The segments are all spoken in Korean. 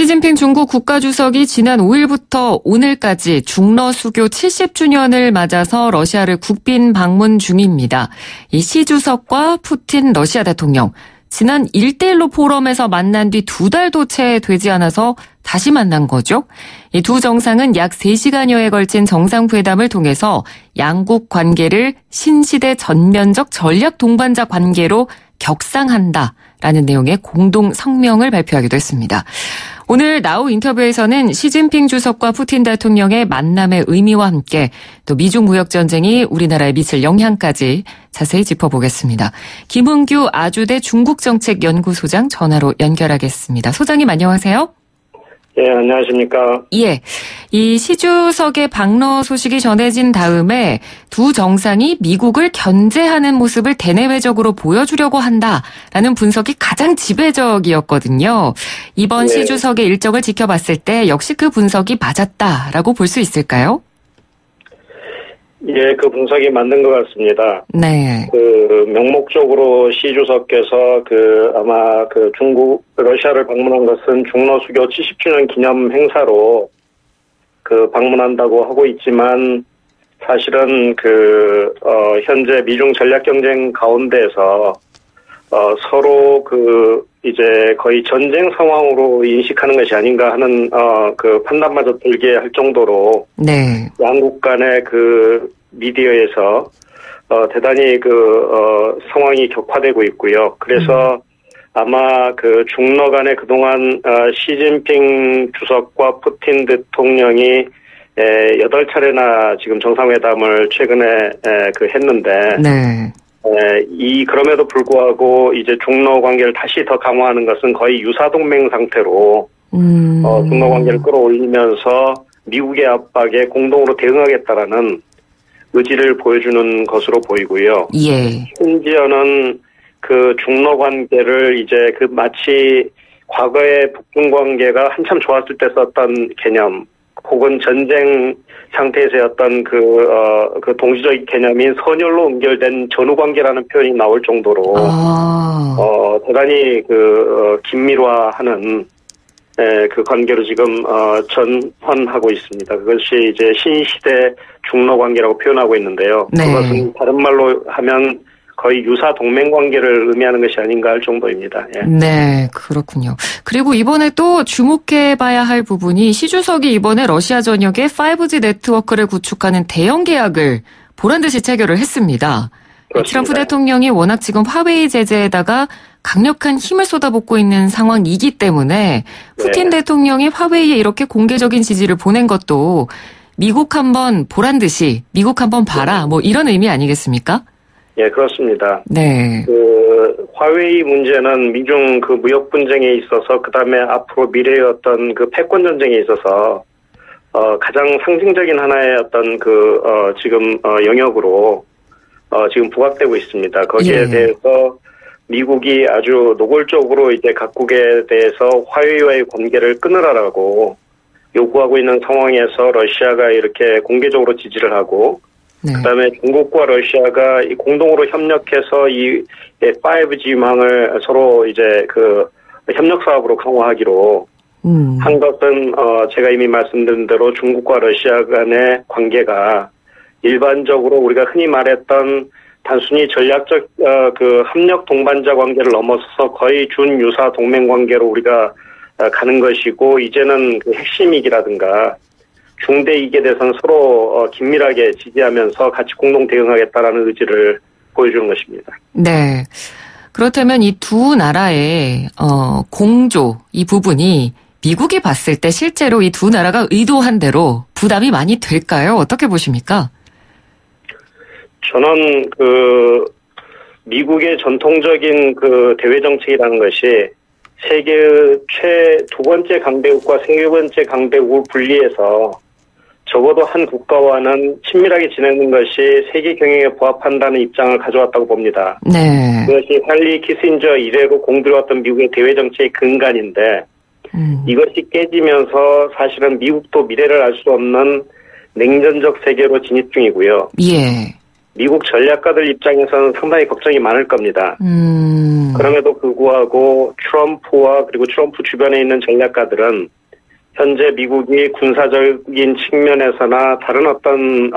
시진핑 중국 국가주석이 지난 5일부터 오늘까지 중러 수교 70주년을 맞아서 러시아를 국빈 방문 중입니다. 이 시 주석과 푸틴 러시아 대통령, 지난 1대1로 포럼에서 만난 뒤 2달도 채 되지 않아서 다시 만난 거죠. 이 두 정상은 약 3시간여에 걸친 정상회담을 통해서 양국 관계를 신시대 전면적 전략 동반자 관계로 격상한다라는 내용의 공동 성명을 발표하기도 했습니다. 오늘 나우 인터뷰에서는 시진핑 주석과 푸틴 대통령의 만남의 의미와 함께 또 미중 무역 전쟁이 우리나라에 미칠 영향까지 자세히 짚어보겠습니다. 김은규 아주대 중국정책연구소장 전화로 연결하겠습니다. 소장님 안녕하세요. 예, 안녕하십니까. 예, 이 시 주석의 방러 소식이 전해진 다음에 두 정상이 미국을 견제하는 모습을 대내외적으로 보여주려고 한다라는 분석이 가장 지배적이었거든요. 이번 네. 시 주석의 일정을 지켜봤을 때 역시 그 분석이 맞았다라고 볼 수 있을까요? 예, 그 분석이 맞는 것 같습니다. 네. 명목적으로 시 주석께서 아마 러시아를 방문한 것은 중러 수교 70주년 기념 행사로 방문한다고 하고 있지만 사실은 현재 미중 전략 경쟁 가운데서 서로 이제 거의 전쟁 상황으로 인식하는 것이 아닌가 하는 판단마저 들게 할 정도로 네. 양국 간의 미디어에서 대단히 상황이 격화되고 있고요. 그래서 아마 중러 간에 그동안 시진핑 주석과 푸틴 대통령이 8차례나 지금 정상회담을 최근에 했는데 네. 그럼에도 불구하고 이제 중러 관계를 다시 더 강화하는 것은 거의 유사동맹 상태로 중러 관계를 끌어올리면서 미국의 압박에 공동으로 대응하겠다라는 의지를 보여주는 것으로 보이고요. 예. 심지어는 중러 관계를 이제 마치 과거의 북중 관계가 한참 좋았을 때 썼던 개념, 혹은 전쟁 상태에서였던 동시적 개념인 선열로 연결된 전후 관계라는 표현이 나올 정도로 대단히 긴밀화하는 관계로 지금 전환하고 있습니다. 그것이 이제 신시대 중러 관계라고 표현하고 있는데요. 네. 그것은 다른 말로 하면 거의 유사 동맹 관계를 의미하는 것이 아닌가 할 정도입니다. 예. 네, 그렇군요. 그리고 이번에 또 주목해봐야 할 부분이 시 주석이 이번에 러시아 전역에 5G 네트워크를 구축하는 대형 계약을 보란듯이 체결을 했습니다. 그렇습니다. 트럼프 대통령이 워낙 지금 화웨이 제재에다가 강력한 힘을 쏟아붓고 있는 상황이기 때문에 푸틴 대통령이 화웨이에 이렇게 공개적인 지지를 보낸 것도 미국 한번 보란듯이 미국 한번 봐라 뭐 이런 의미 아니겠습니까? 예, 그렇습니다. 네. 화웨이 문제는 미중 무역 분쟁에 있어서 그다음에 앞으로 미래의 어떤 패권 전쟁에 있어서 가장 상징적인 하나의 어떤 지금 영역으로 지금 부각되고 있습니다. 거기에 대해서 미국이 아주 노골적으로 이제 각국에 대해서 화웨이와의 관계를 끊으라라고 요구하고 있는 상황에서 러시아가 이렇게 공개적으로 지지를 하고 네. 그다음에 중국과 러시아가 공동으로 협력해서 이 5G 망을 서로 이제 협력 사업으로 강화하기로 한 것은 제가 이미 말씀드린 대로 중국과 러시아 간의 관계가 일반적으로 우리가 흔히 말했던 단순히 전략적 협력 동반자 관계를 넘어서서 거의 준유사 동맹 관계로 우리가 가는 것이고 이제는 핵심이기라든가 중대 이익에 대해서는 서로 긴밀하게 지지하면서 같이 공동 대응하겠다라는 의지를 보여주는 것입니다. 네. 그렇다면 이 두 나라의 공조 이 부분이 미국이 봤을 때 실제로 이 두 나라가 의도한 대로 부담이 많이 될까요? 어떻게 보십니까? 저는 미국의 전통적인 대외 정책이라는 것이 세계의 두 번째 강대국과 세 번째 강대국을 분리해서 적어도 한 국가와는 친밀하게 지내는 것이 세계 경영에 부합한다는 입장을 가져왔다고 봅니다. 네. 그것이 헨리 키신저 이래로 공들여왔던 미국의 대외 정책의 근간인데 이것이 깨지면서 사실은 미국도 미래를 알 수 없는 냉전적 세계로 진입 중이고요. 예. 미국 전략가들 입장에서는 상당히 걱정이 많을 겁니다. 그럼에도 불구하고 트럼프와 그리고 트럼프 주변에 있는 전략가들은 현재 미국이 군사적인 측면에서나 다른 어떤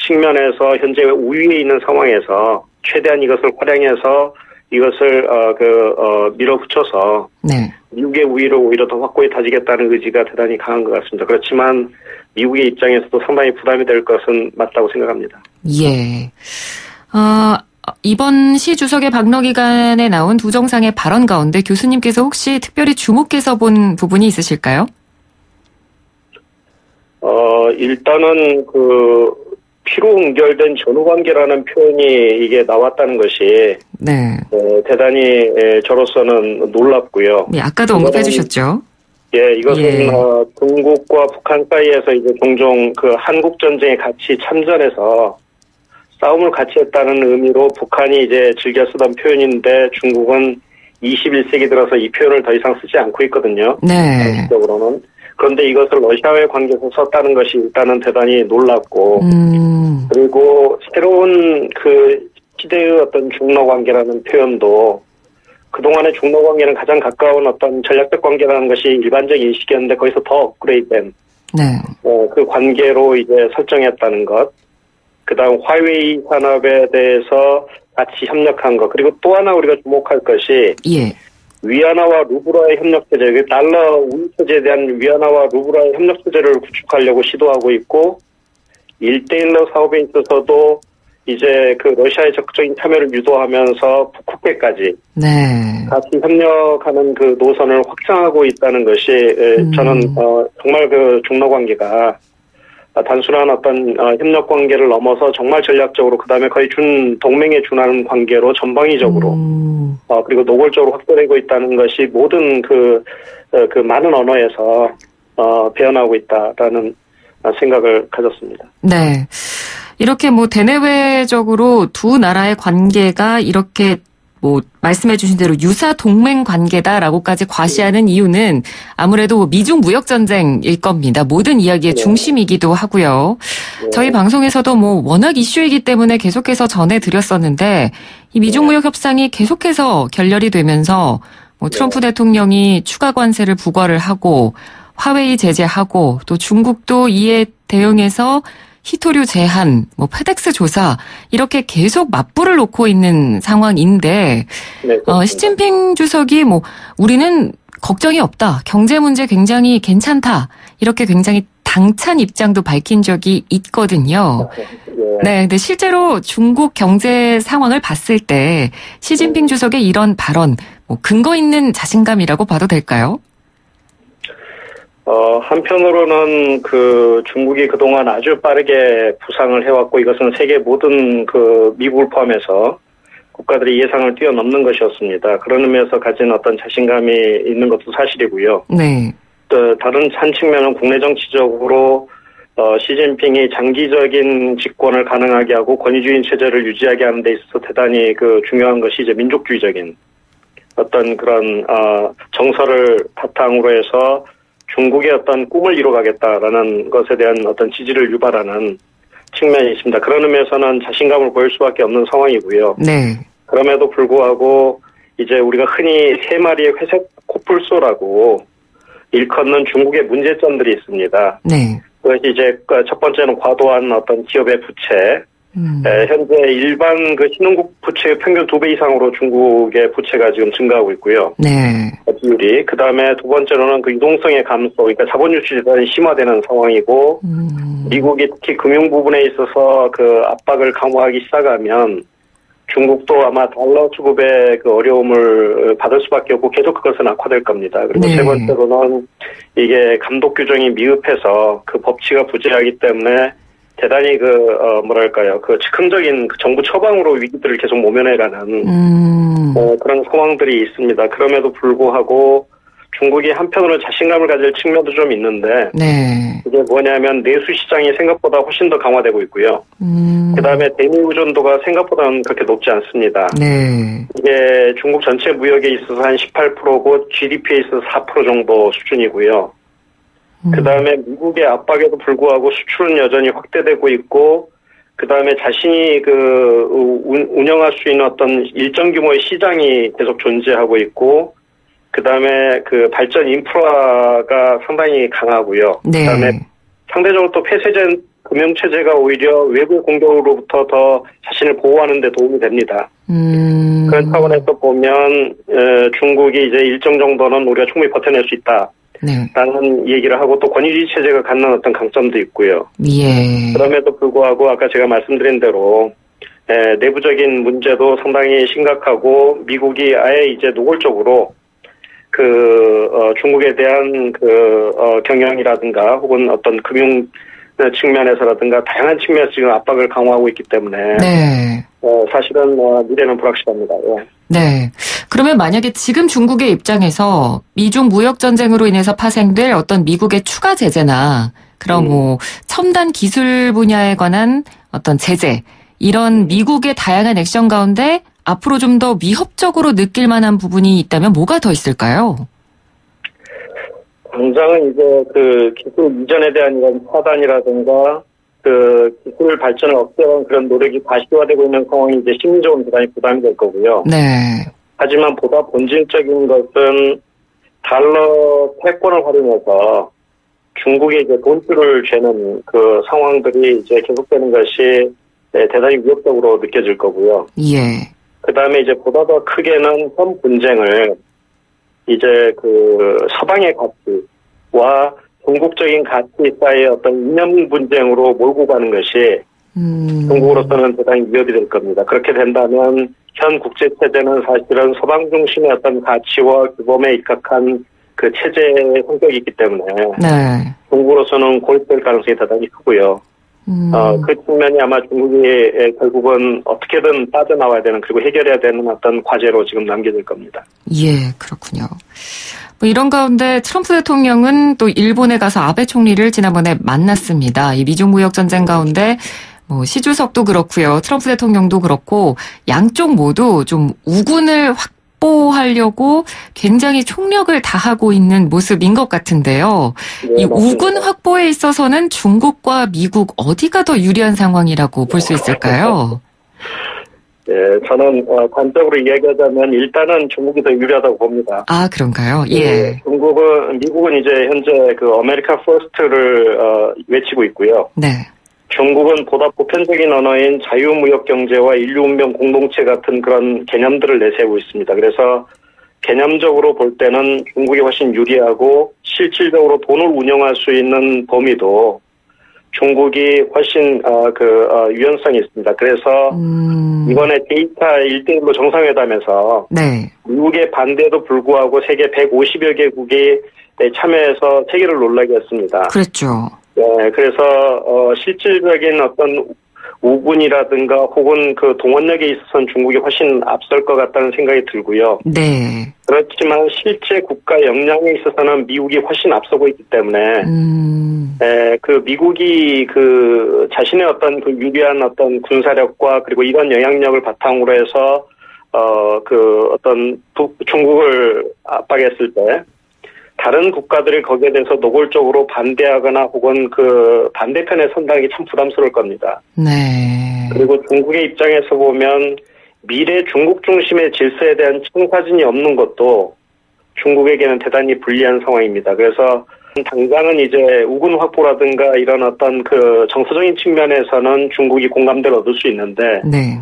측면에서 현재 우위에 있는 상황에서 최대한 이것을 활용해서 이것을 밀어붙여서 네. 미국의 우위를 오히려 더 확고히 다지겠다는 의지가 대단히 강한 것 같습니다. 그렇지만 미국의 입장에서도 상당히 부담이 될 것은 맞다고 생각합니다. 예. 이번 시 주석의 박러 기간에 나온 두 정상의 발언 가운데 교수님께서 혹시 특별히 주목해서 본 부분이 있으실까요? 일단은 피로 응결된 전후관계라는 표현이 이게 나왔다는 것이 네. 대단히 저로서는 놀랍고요. 네, 아까도 언급해 주셨죠. 예, 이것은 중국과 북한 사이에서 이제 종종 한국 전쟁에 같이 참전해서 싸움을 같이 했다는 의미로 북한이 이제 즐겨 쓰던 표현인데 중국은 21세기 들어서 이 표현을 더 이상 쓰지 않고 있거든요. 네. 정식적으로는. 그런데 이것을 러시아와의 관계에서 썼다는 것이 일단은 대단히 놀랍고, 그리고 새로운 시대의 어떤 중러 관계라는 표현도 그동안의 중러 관계는 가장 가까운 어떤 전략적 관계라는 것이 일반적인 인식이었는데 거기서 더 업그레이드된 네. 그 관계로 이제 설정했다는 것, 그다음 화웨이 산업에 대해서 같이 협력한 것, 그리고 또 하나 우리가 주목할 것이 예. 위안화와 루블화의 협력 체제, 달러 우위 체제에 대한 위안화와 루블화의 협력 체제를 구축하려고 시도하고 있고 1대1로 사업에 있어서도 이제 러시아의 적극적인 참여를 유도하면서 북핵까지 네. 같이 협력하는 노선을 확장하고 있다는 것이 저는 정말 중러 관계가 단순한 어떤 협력 관계를 넘어서 정말 전략적으로 그다음에 거의 동맹에 준하는 관계로 전방위적으로 그리고 노골적으로 확대되고 있다는 것이 모든 많은 언어에서 배어나고 있다라는 생각을 가졌습니다. 네. 이렇게 대내외적으로 두 나라의 관계가 이렇게 말씀해 주신 대로 유사 동맹 관계다라고까지 과시하는 이유는 아무래도 미중 무역 전쟁일 겁니다. 모든 이야기의 중심이기도 하고요. 저희 방송에서도 워낙 이슈이기 때문에 계속해서 전해드렸었는데 이 미중 무역 협상이 계속해서 결렬이 되면서 트럼프 대통령이 추가 관세를 부과를 하고 화웨이 제재하고 또 중국도 이에 대응해서 히토류 제한, 페덱스 조사 이렇게 계속 맞불을 놓고 있는 상황인데 네, 시진핑 주석이 우리는 걱정이 없다. 경제 문제 굉장히 괜찮다. 이렇게 굉장히 당찬 입장도 밝힌 적이 있거든요. 네, 근데 실제로 중국 경제 상황을 봤을 때 시진핑 주석의 이런 발언 근거 있는 자신감이라고 봐도 될까요? 한편으로는 중국이 그동안 아주 빠르게 부상을 해왔고 이것은 세계 모든 미국을 포함해서 국가들의 예상을 뛰어넘는 것이었습니다. 그런 의미에서 가진 어떤 자신감이 있는 것도 사실이고요. 네. 또 다른 한 측면은 국내 정치적으로 시진핑이 장기적인 집권을 가능하게 하고 권위주의 체제를 유지하게 하는 데 있어서 대단히 중요한 것이 이제 민족주의적인 어떤 그런 정서를 바탕으로 해서 중국의 어떤 꿈을 이뤄가겠다라는 것에 대한 어떤 지지를 유발하는 측면이 있습니다. 그런 의미에서는 자신감을 보일 수밖에 없는 상황이고요. 네. 그럼에도 불구하고 이제 우리가 흔히 세 마리의 회색 코뿔소라고 일컫는 중국의 문제점들이 있습니다. 네. 그것이 이제 첫 번째는 과도한 어떤 기업의 부채. 현재 일반 신흥국 부채의 평균 2배 이상으로 중국의 부채가 지금 증가하고 있고요. 네. 비율이. 그 다음에 두 번째로는 유동성의 감소, 그러니까 자본 유출이 대단히 심화되는 상황이고, 미국이 특히 금융 부분에 있어서 압박을 강화하기 시작하면 중국도 아마 달러 수급의 어려움을 받을 수밖에 없고 계속 그것은 악화될 겁니다. 그리고 네. 세 번째로는 이게 감독 규정이 미흡해서 법치가 부재하기 때문에 대단히 즉흥적인 정부 처방으로 위기들을 계속 모면해가는 그런 상황들이 있습니다. 그럼에도 불구하고 중국이 한편으로 자신감을 가질 측면도 좀 있는데 네. 이게 뭐냐면 내수 시장이 생각보다 훨씬 더 강화되고 있고요. 그다음에 대미 의존도가 생각보다는 그렇게 높지 않습니다. 네. 이게 중국 전체 무역에 있어서 한 18%고 GDP에 있어서 4% 정도 수준이고요. 그 다음에 미국의 압박에도 불구하고 수출은 여전히 확대되고 있고 그다음에 자신이 운영할 수 있는 어떤 일정 규모의 시장이 계속 존재하고 있고, 그다음에 발전 인프라가 상당히 강하고요. 네. 그다음에 상대적으로 또 폐쇄된 금융체제가 오히려 외부 공격으로부터 더 자신을 보호하는 데 도움이 됩니다. 그런 차원에서 보면 중국이 이제 일정 정도는 우리가 충분히 버텨낼 수 있다. 네. 라는 얘기를 하고, 또 권위주의 체제가 갖는 어떤 강점도 있고요. 예. 그럼에도 불구하고 아까 제가 말씀드린 대로 내부적인 문제도 상당히 심각하고, 미국이 아예 이제 노골적으로 중국에 대한 경영이라든가 혹은 어떤 금융 측면에서라든가 다양한 측면에서 지금 압박을 강화하고 있기 때문에 네. 사실은 미래는 불확실합니다. 예. 네. 그러면 만약에 지금 중국의 입장에서 미중 무역 전쟁으로 인해서 파생될 어떤 미국의 추가 제재나 그런 첨단 기술 분야에 관한 어떤 제재, 이런 미국의 다양한 액션 가운데 앞으로 좀 더 위협적으로 느낄 만한 부분이 있다면 뭐가 더 있을까요? 당장은 이제 기술 이전에 대한 이런 차단이라든가 기술 발전을 억제하는 그런 노력이 과시화되고 있는 상황이 이제 심리적으로 대단히 부담이 될 거고요. 네. 하지만 보다 본질적인 것은 달러 패권을 활용해서 중국의 이제 돈줄을 죄는 상황들이 이제 계속되는 것이 대단히 위협적으로 느껴질 거고요. 예. 그 다음에 이제 보다 더 크게는 현 분쟁을 이제 서방의 가치와 중국적인 가치 사이의 어떤 이념 분쟁으로 몰고 가는 것이 중국으로서는 대단히 위협이 될 겁니다. 그렇게 된다면 현 국제 체제는 사실은 서방 중심의 어떤 가치와 규범에 입각한 체제의 성격이 있기 때문에 네. 중국으로서는 고립될 가능성이 대단히 크고요. 그 측면이 아마 중국이 결국은 어떻게든 빠져나와야 되는, 그리고 해결해야 되는 어떤 과제로 지금 남겨질 겁니다. 예, 그렇군요. 이런 가운데 트럼프 대통령은 또 일본에 가서 아베 총리를 지난번에 만났습니다. 이 미중 무역 전쟁 가운데 시 주석도 그렇고요, 트럼프 대통령도 그렇고 양쪽 모두 좀 우군을 확보하려고 굉장히 총력을 다하고 있는 모습인 것 같은데요. 네, 이 우군 확보에 있어서는 중국과 미국 어디가 더 유리한 상황이라고 볼 수 있을까요? 네, 저는 단적으로 이야기하자면 일단은 중국이 더 유리하다고 봅니다. 아, 그런가요? 예. 네, 미국은 이제 현재 아메리카 퍼스트를 외치고 있고요. 네. 중국은 보다 보편적인 언어인 자유무역 경제와 인류운명 공동체 같은 그런 개념들을 내세우고 있습니다. 그래서 개념적으로 볼 때는 중국이 훨씬 유리하고, 실질적으로 돈을 운영할 수 있는 범위도 중국이 훨씬 유연성이 있습니다. 그래서 이번에 데이터 1대1로 정상회담에서 네. 미국의 반대에도 불구하고 세계 150여 개국이 참여해서 세계를 놀라게 했습니다. 그렇죠. 네, 그래서 실질적인 어떤 우군이라든가 혹은 동원력에 있어서는 중국이 훨씬 앞설 것 같다는 생각이 들고요. 네. 그렇지만 실제 국가 역량에 있어서는 미국이 훨씬 앞서고 있기 때문에 미국이 자신의 어떤 유리한 어떤 군사력과 그리고 이런 영향력을 바탕으로 해서 어떤 중국을 압박했을 때 다른 국가들이 거기에 대해서 노골적으로 반대하거나 혹은 반대편에 선다는 게 참 부담스러울 겁니다. 네. 그리고 중국의 입장에서 보면 미래 중국 중심의 질서에 대한 청사진이 없는 것도 중국에게는 대단히 불리한 상황입니다. 그래서 당장은 이제 우군 확보라든가 이런 어떤 정서적인 측면에서는 중국이 공감대를 얻을 수 있는데, 네.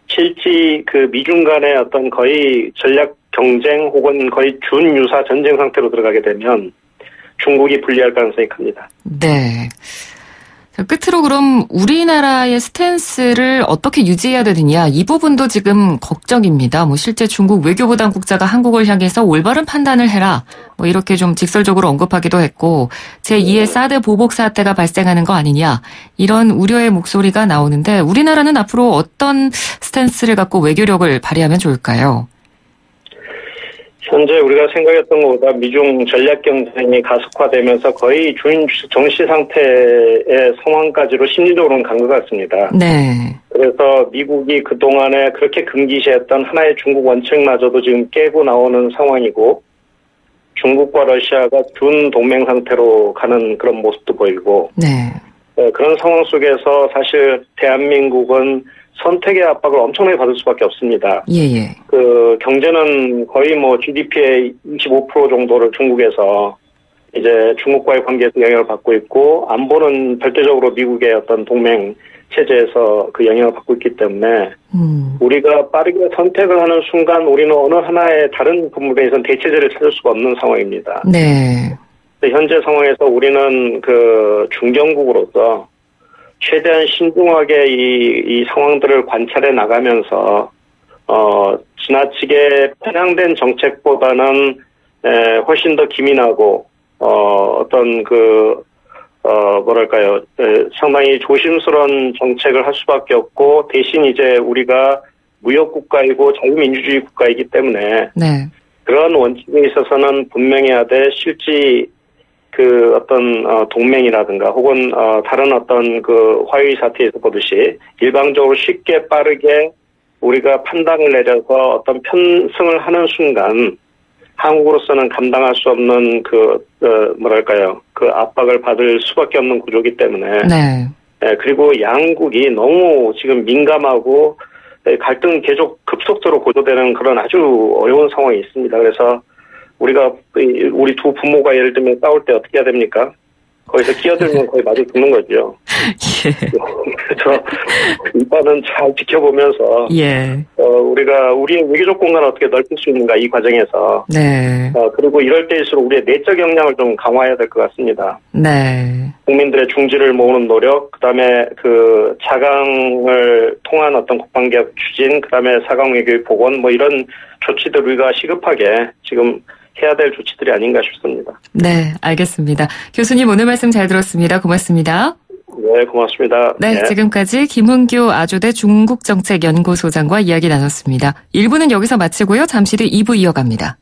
실제 미중 간의 어떤 거의 전략 경쟁 혹은 거의 준유사 전쟁 상태로 들어가게 되면 중국이 불리할 가능성이 큽니다. 네. 끝으로 그럼 우리나라의 스탠스를 어떻게 유지해야 되느냐, 이 부분도 지금 걱정입니다. 실제 중국 외교부 당국자가 한국을 향해서 올바른 판단을 해라, 이렇게 좀 직설적으로 언급하기도 했고, 제2의 사드 보복 사태가 발생하는 거 아니냐, 이런 우려의 목소리가 나오는데 우리나라는 앞으로 어떤 스탠스를 갖고 외교력을 발휘하면 좋을까요? 현재 우리가 생각했던 것보다 미중 전략 경쟁이 가속화되면서 거의 정시 상태의 상황까지로 심리적으로는 간 것 같습니다. 네. 그래서 미국이 그동안에 그렇게 금기시했던 하나의 중국 원칙마저도 지금 깨고 나오는 상황이고, 중국과 러시아가 준 동맹 상태로 가는 그런 모습도 보이고, 네. 그런 상황 속에서 사실 대한민국은 선택의 압박을 엄청나게 받을 수밖에 없습니다. 예. 그 경제는 거의 뭐 GDP의 25% 정도를 중국에서 이제 중국과의 관계에서 영향을 받고 있고, 안보는 절대적으로 미국의 어떤 동맹 체제에서 그 영향을 받고 있기 때문에 우리가 빠르게 선택을 하는 순간 우리는 어느 하나의 다른 분야에서는 대체제를 찾을 수가 없는 상황입니다. 네. 현재 상황에서 우리는 그 중견국으로서 최대한 신중하게 이 상황들을 관찰해 나가면서 지나치게 편향된 정책보다는 훨씬 더 기민하고 뭐랄까요, 상당히 조심스러운 정책을 할 수밖에 없고, 대신 이제 우리가 무역국가이고 자유민주주의 국가이기 때문에, 네. 그런 원칙에 있어서는 분명해야 돼 실제 그 어떤 동맹이라든가 혹은 다른 어떤 그 화해의 사태에서 보듯이 일방적으로 쉽게 빠르게 우리가 판단을 내려서 어떤 편승을 하는 순간 한국으로서는 감당할 수 없는 그 압박을 받을 수밖에 없는 구조이기 때문에. 네. 그리고 양국이 너무 지금 민감하고 갈등 계속 급속도로 고조되는 그런 아주 어려운 상황이 있습니다. 그래서 우리 두 부모가 예를 들면 싸울 때 어떻게 해야 됩니까? 거기서 끼어들면 거의 맞아 죽는 거죠. 예. 그래서 일단은 잘 지켜보면서 우리가 우리의 외교적 공간을 어떻게 넓힐 수 있는가 이 과정에서 그리고 이럴 때일수록 우리의 내적 역량을 좀 강화해야 될 것 같습니다. 네. 국민들의 중지를 모으는 노력, 그다음에 그 4강을 통한 어떤 국방개혁 추진, 그다음에 4강 외교의 복원 뭐 이런 조치들 우리가 시급하게 지금 해야 될 조치들이 아닌가 싶습니다. 네, 알겠습니다. 교수님 오늘 말씀 잘 들었습니다. 고맙습니다. 네, 고맙습니다. 네, 지금까지 김은규 아주대 중국정책연구소장과 이야기 나눴습니다. 1부는 여기서 마치고요. 잠시 뒤 2부 이어갑니다.